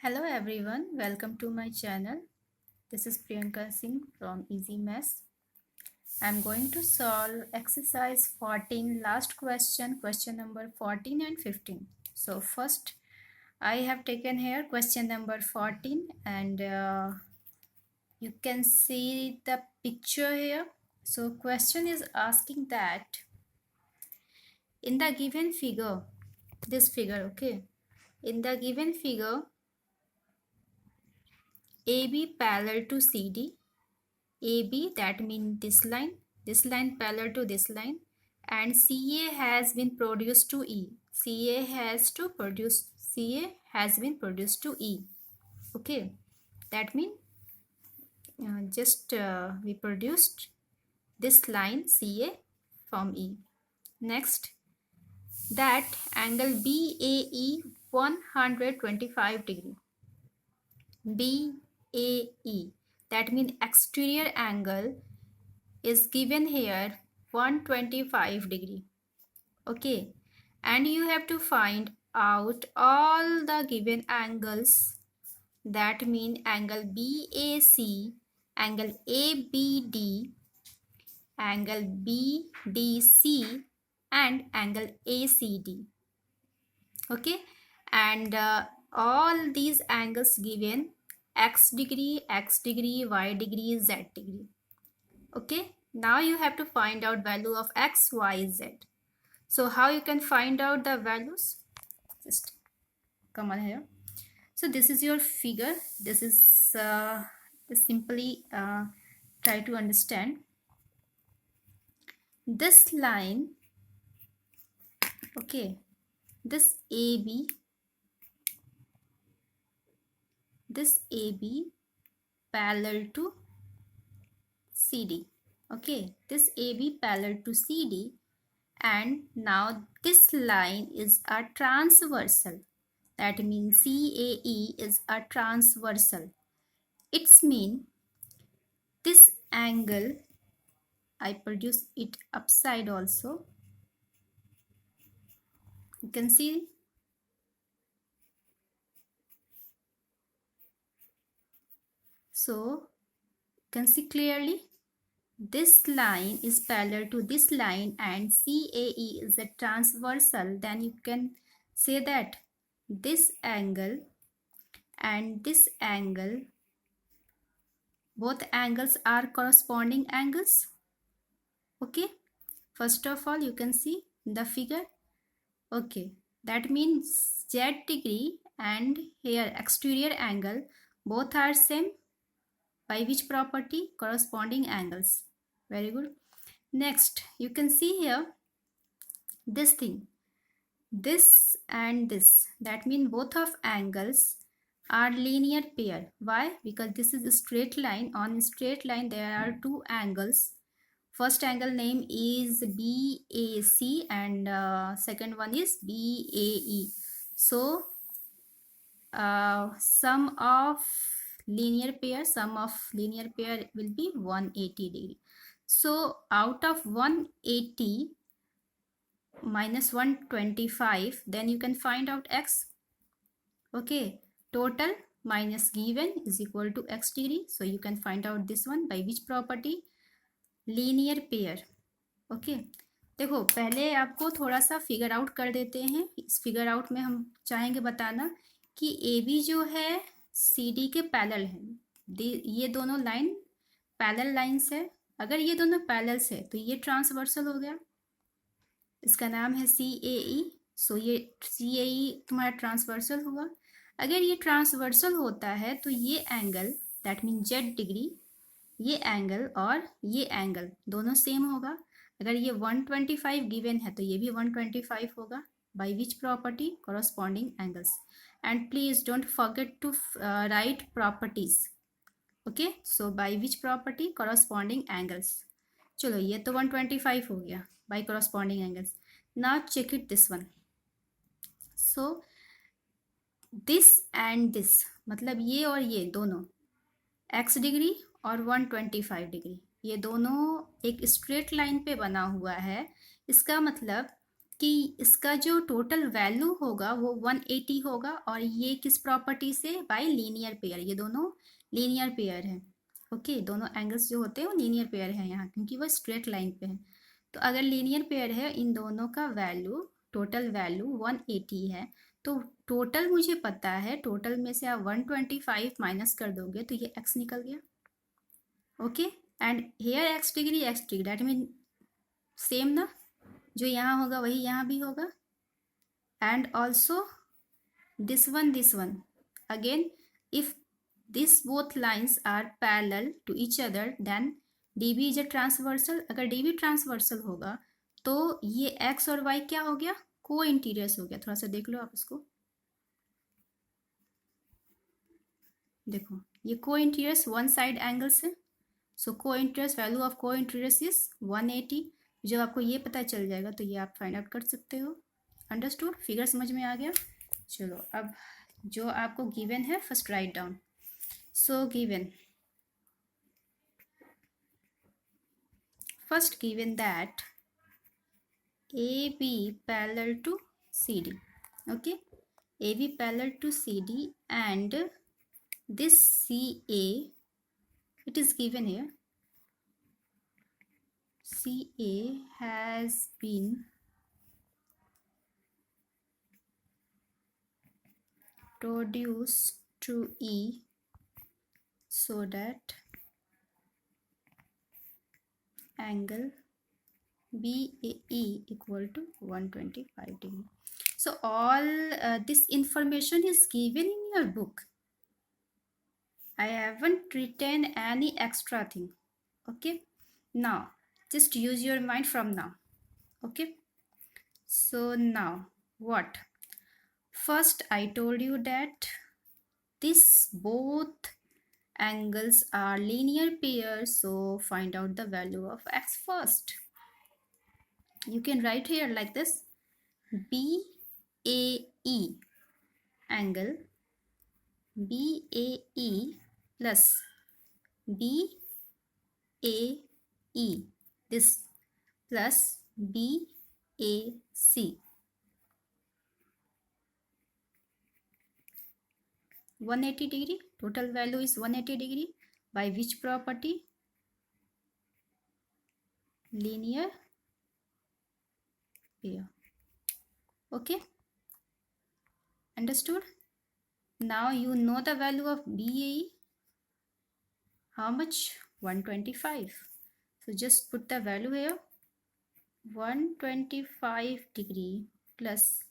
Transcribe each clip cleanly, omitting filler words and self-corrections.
Hello everyone, welcome to my channel. This is Priyanka Singh from Easy Maths. I am going to solve exercise 14, last question, question number 14 and 15. So first I have taken here question number 14 and you can see the picture here. So question is asking that in the given figure, this figure, okay, in the given figure AB parallel to CD, AB, that means this line parallel to this line, and CA has been produced to E. CA has been produced to E. Okay, that means we produced this line CA from E. Next, that angle BAE 125 degree. BAE, that means exterior angle is given here 125 degree. Okay, and you have to find out all the given angles, that mean angle BAC, angle ABD, angle BDC and angle ACD. Okay, and all these angles given x degree, y degree, z degree. Okay, now you have to find out value of x, y, z. So how you can find out the values? Just come on here. So this is your figure. This is simply try to understand. This line, okay, this AB parallel to CD. Okay, this AB parallel to CD, and now this line is a transversal. That means CAE is a transversal. It's mean this angle, I produce it upside also. You can see. So you can see clearly this line is parallel to this line and CAE is a transversal. Then you can say that this angle and this angle, both angles are corresponding angles. Okay, first of all you can see the figure. Okay, that means Z degree and here exterior angle both are same. By which property? Corresponding angles. Very good. Next, you can see here this thing, this and this. That means both of angles are linear pair. Why? Because this is a straight line. On a straight line there are two angles. First angle name is BAC and second one is BAE. So sum of linear pair will be 180 degree. So out of 180 minus 125, then you can find out x. Okay, total minus given is equal to x degree. So you can find out this one by which property? Linear pair. Okay, देखो पहले आपको थोड़ा सा figure out कर देते हैं. इस figure out में हम चाहेंगे बताना कि ए बी जो है सी डी के पैरेलल है. ये दोनों लाइन पैरेलल लाइंस है. अगर ये दोनों पैरेलल है तो ये ट्रांसवर्सल हो गया. इसका नाम है सी ए ई. सो ये सी ए ई तुम्हारा ट्रांसवर्सल हुआ. अगर ये ट्रांसवर्सल होता है तो ये angle, that mean Z degree, ये एंगल और ये एंगल दोनों सेम होगा. अगर ये 125 गिवन है तो ये भी 125 होगा. By which property? Corresponding angles. And please don't forget to write properties. Okay, so by which property? Corresponding angles. चलो ये तो 125 हो गया by corresponding angles. Now check it this one. So this and this, मतलब ये और ये दोनों x डिग्री और 125 डिग्री, ये दोनों एक स्ट्रेट लाइन पे बना हुआ है. इसका मतलब कि इसका जो टोटल वैल्यू होगा वो 180 होगा, और ये किस प्रॉपर्टी से, बाय लीनियर पेयर, ये दोनों लीनियर पेयर हैं। ओके, दोनों एंगल्स जो होते हैं वो लीनियर पेयर हैं यहाँ, क्योंकि वो स्ट्रेट लाइन पे है। तो अगर लीनियर पेयर है, इन दोनों का वैल्यू, टोटल वैल्यू 180 है, तो टोटल मुझे पता है, टोटल में से आप 125 माइनस कर दोगे तो ये x निकल गया। Okay, and here x degree that mean same ना, जो यहाँ होगा वही यहाँ भी होगा। And also this one again, if this both lines are parallel to each other then db is a transversal। अगर db ट्रांसवर्सल होगा तो ये x और y क्या हो गया, को इंटीरियर्स हो गया। थोड़ा सा देख लो आप इसको, देखो ये को इंटीरियर्स वन साइड एंगल्स है, सो को इंटीरियर्स, वैल्यू ऑफ को इंटीरियर्स इज 180। जब आपको ये पता चल जाएगा तो ये आप फाइंड आउट कर सकते हो। अंडरस्टूड, फिगर समझ में आ गया। चलो अब जो आपको गिवन है first write down. So given, first given that AB parallel to CD, okay, AB parallel to CD, and this CA, it is given here, CA has been reduced to E so that angle BAE equal to 125 degree. So all this information is given in your book. I haven't written any extra thing. Okay, now just use your mind from now. Okay, so now what? First I told you that this both angles are linear pairs, so find out the value of x first. You can write here like this: BAE angle BAE plus BAE, this plus BAC, 180 degree, total value is 180 degree, by which property? Linear pair. Okay, understood? Now you know the value of BAE, how much? 125. So just put the value here, 125 degree plus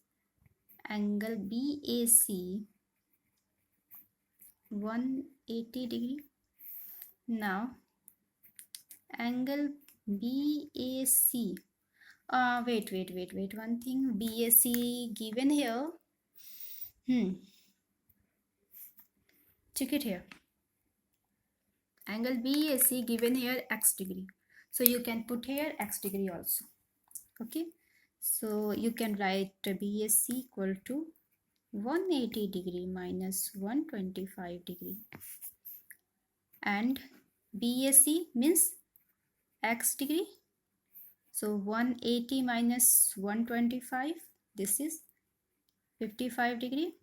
angle BAC 180 degree. Now angle BAC, wait one thing, BAC given here, check it here, angle BAC given here x degree, so you can put here x degree also. Okay, so you can write BAC equal to 180 degree minus 125 degree, and BAC means x degree, so 180 minus 125, this is 55 degree.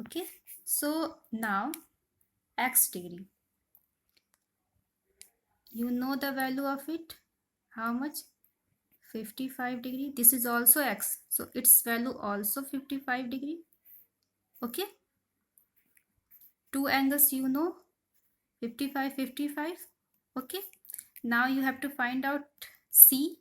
Okay, so now x degree, you know the value of it, how much? 55 degree. This is also x, so its value also 55 degree. Okay, two angles you know, 55 55. Okay, now you have to find out C.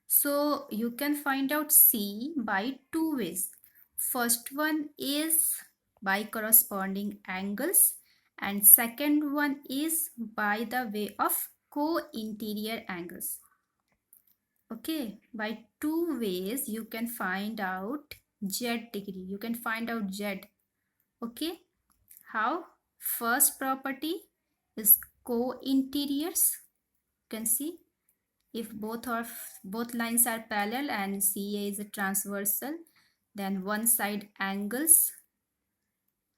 So you can find out C by two ways. First one is by corresponding angles, and second one is by the way of co-interior angles. Okay, by two ways you can find out Z degree, you can find out Z. Okay, how? First property is co-interiors. You can see if both lines are parallel and CA is a transversal, then one side angles,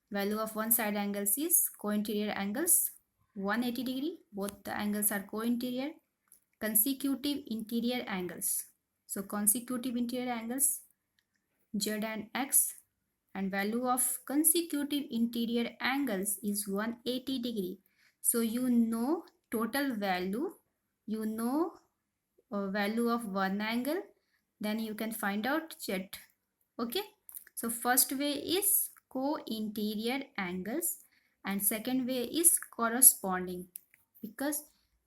value of one side angles is co-interior angles 180 degree, both the angles are co-interior, consecutive interior angles. So consecutive interior angles Z and X, and value of consecutive interior angles is 180 degree. So you know total value, you know value of one angle, then you can find out Z. Okay, so first way is co-interior angles and second way is corresponding, because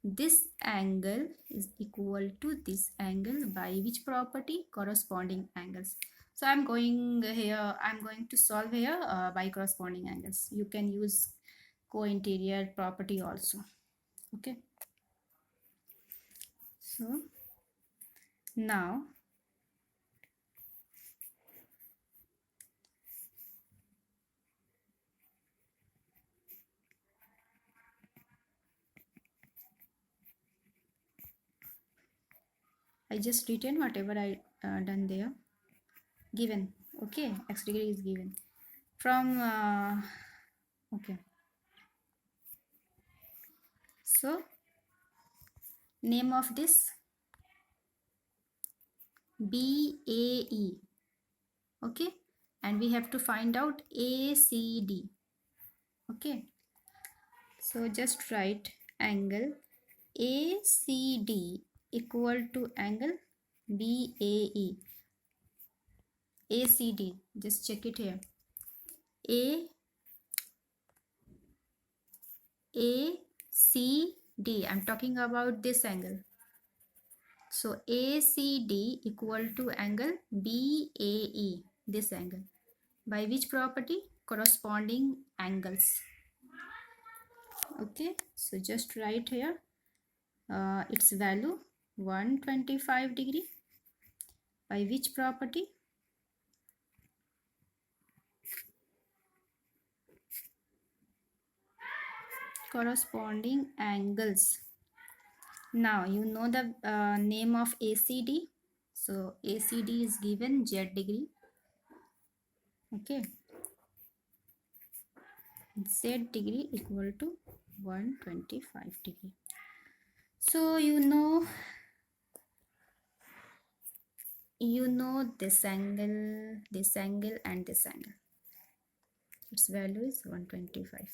this angle is equal to this angle by which property? Corresponding angles. So I'm going to solve here by corresponding angles. You can use co-interior property also. Okay, so now I just written whatever I done there, given. Okay, x degree is given from okay, so name of this BAE. Okay, and we have to find out ACD. Okay, so just write angle ACD equal to angle BAE. ACD, just check it here. ACD, I'm talking about this angle. So ACD equal to angle BAE, this angle. By which property? Corresponding angles. Okay, so just write here its value 125 degree. By which property? Corresponding angles. Now you know the name of ACD. So ACD is given Z degree. Okay, Z degree equal to 125 degree. So you know this angle, this angle and this angle. Its value is 125.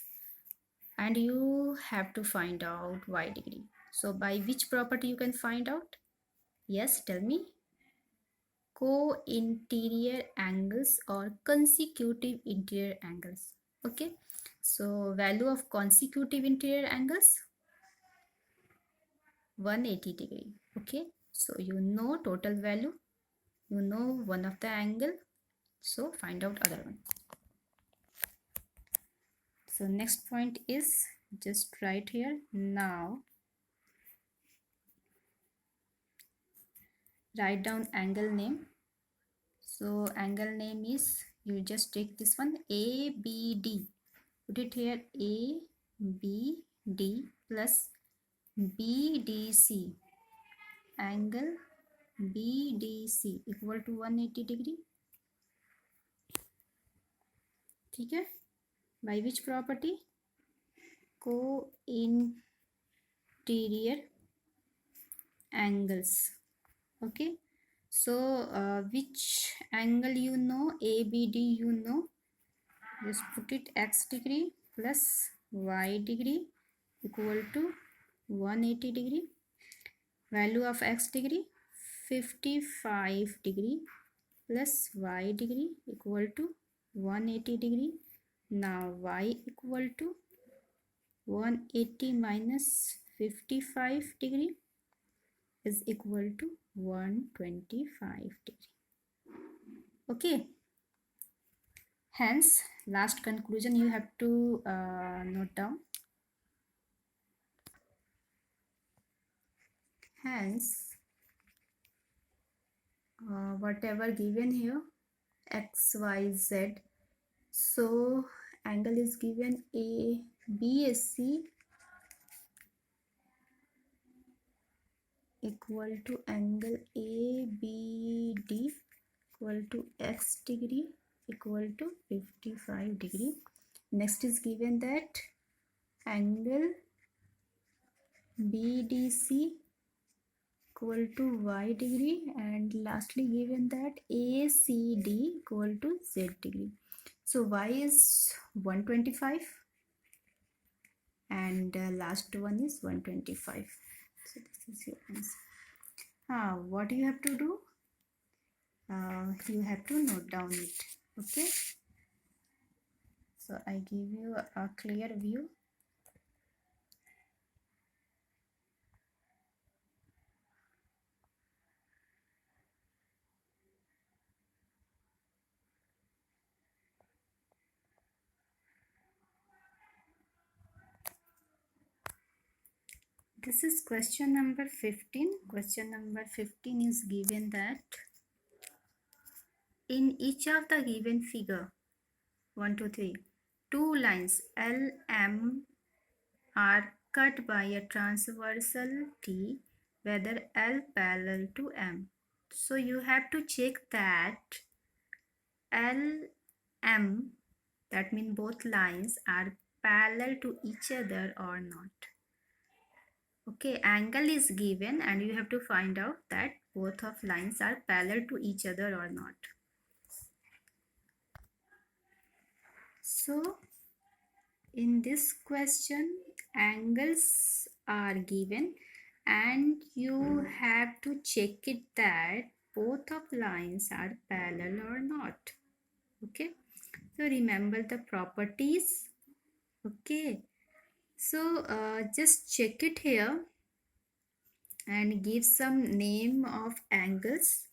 And you have to find out Y degree. So by which property you can find out? Yes, tell me. Co-interior angles or consecutive interior angles. Okay, so value of consecutive interior angles 180 degree. Okay, so you know total value, you know one of the angle, so find out other one. So next point is just write here. Now write down angle name. So angle name is, you just take this one, ABD. Put it here, ABD plus BDC. Angle BDC equal to 180 degree. ठीक है? By which property? Co-interior angles. Okay, so which angle you know? ABD you know, just put it x degree plus y degree equal to 180 degree. Value of x degree 55 degree plus y degree equal to 180 degree. Now y equal to 180 minus 55 degree is equal to 125 degree. Okay, hence last conclusion you have to note down. Hence whatever given here x, y, z, so angle is given ABSC equal to angle ABD equal to x degree equal to 55 degree. Next is given that angle BDC equal to y degree, and lastly given that ACD equal to z degree. So y is 125 and last one is 125. So this is your answer. What you have to do? You have to note down it. Okay. So I give you a clear view. This is question number 15. Question number 15 is given that in each of the given figure 1, 2, 3, two lines L, M are cut by a transversal T, whether L parallel to M. So you have to check that L, M, that means both lines are parallel to each other or not. Okay, angle is given and you have to find out that both of lines are parallel to each other or not. So in this question, angles are given and you have to check it that both of lines are parallel or not. Okay, so remember the properties. Okay, so just check it here and give some name of angles.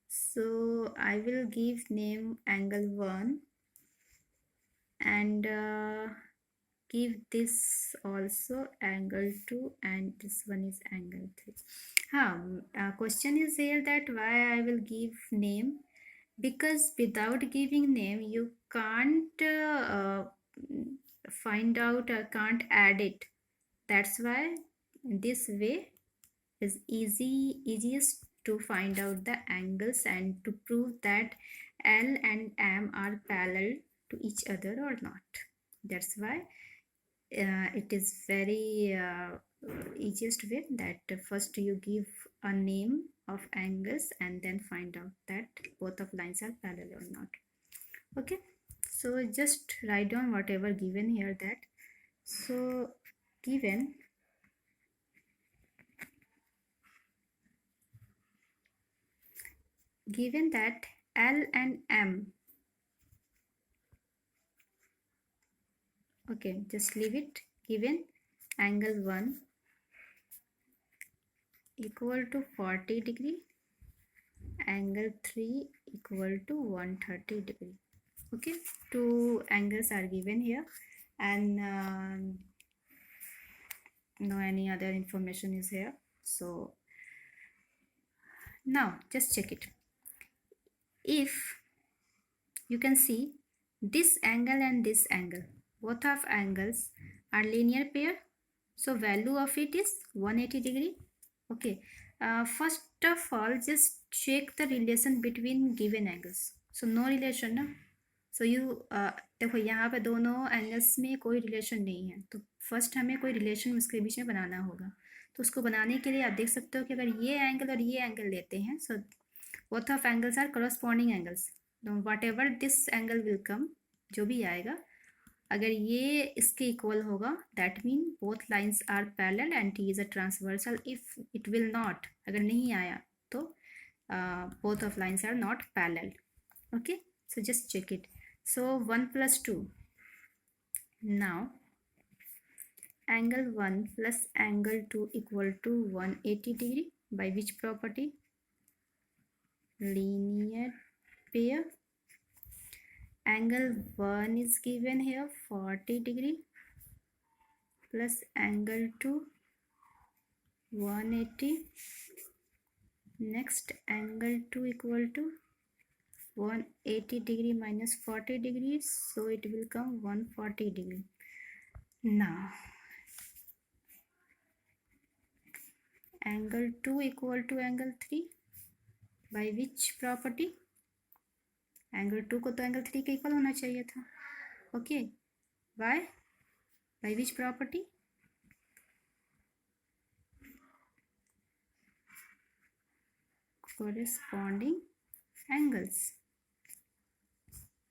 So I will give name angle 1 and give this also angle 2 and this one is angle 3. Question is here that why I will give name, because without giving name you can't find out or can't add it. That's why this way is easiest to find out the angles and to prove that L and M are parallel to each other or not. That's why it is very easiest way that first you give a name of angles and then find out that both of lines are parallel or not. Okay, so just write down whatever given here that. So given that L and M, okay, just leave it, given angle 1 equal to 40 degree, angle 3 equal to 130 degree. Okay, two angles are given here and no any other information is here. So now just check it. If you can see this angle and this angle, both of angles are linear pair, so value of it is 180 degree. Okay, first of all just check the relation between given angles. So no relation ना, so you देखो यहाँ पे दोनों angles में कोई relation नहीं है, तो फर्स्ट हमें कोई रिलेशन उसके बीच में बनाना होगा. तो उसको बनाने के लिए आप देख सकते हो कि अगर ये एंगल और ये एंगल लेते हैं, so both of angles are corresponding angles, whatever this angle will come, जो भी आएगा अगर ये इसके इक्वल होगा that mean both lines are parallel and t is a transversal. If it will not, अगर नहीं आया तो both of lines are not parallel. Okay, so just check it. So 1 plus 2. Now angle 1 plus angle 2 equal to 180 degree by which property? Linear pair. Angle 1 is given here 40 degree plus angle 2 180. Next angle 2 equal to 180 degree minus 40 degrees, so it will come 140 degree. Now angle 2 equal to angle 3 by which property? angle 2 को तो angle 3 के equal होना चाहिए था. Okay, by which property? corresponding angles.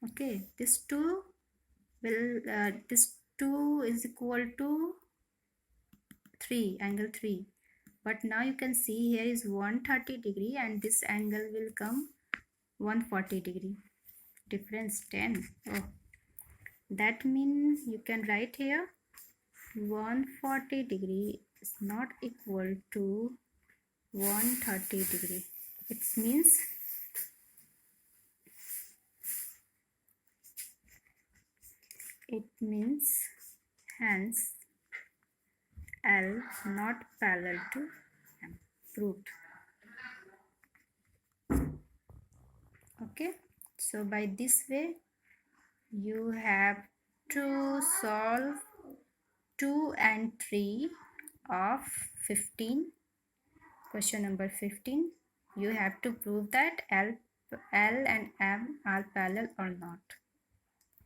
Okay, this 2 is equal to 3, angle 3, but now you can see here is 130 degree and this angle will come 140 degree, difference 10. Oh, that means you can write here 140 degree is not equal to 130 degree. It means hence L not parallel to M. Proved. Okay, so by this way you have to solve 2 and 3 of 15. Question number 15. You have to prove that L and M are parallel or not.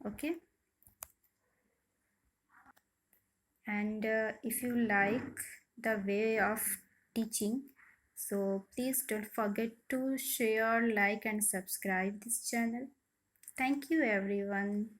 Okay. And if you like the way of teaching, so please don't forget to share, like and subscribe this channel. Thank you everyone.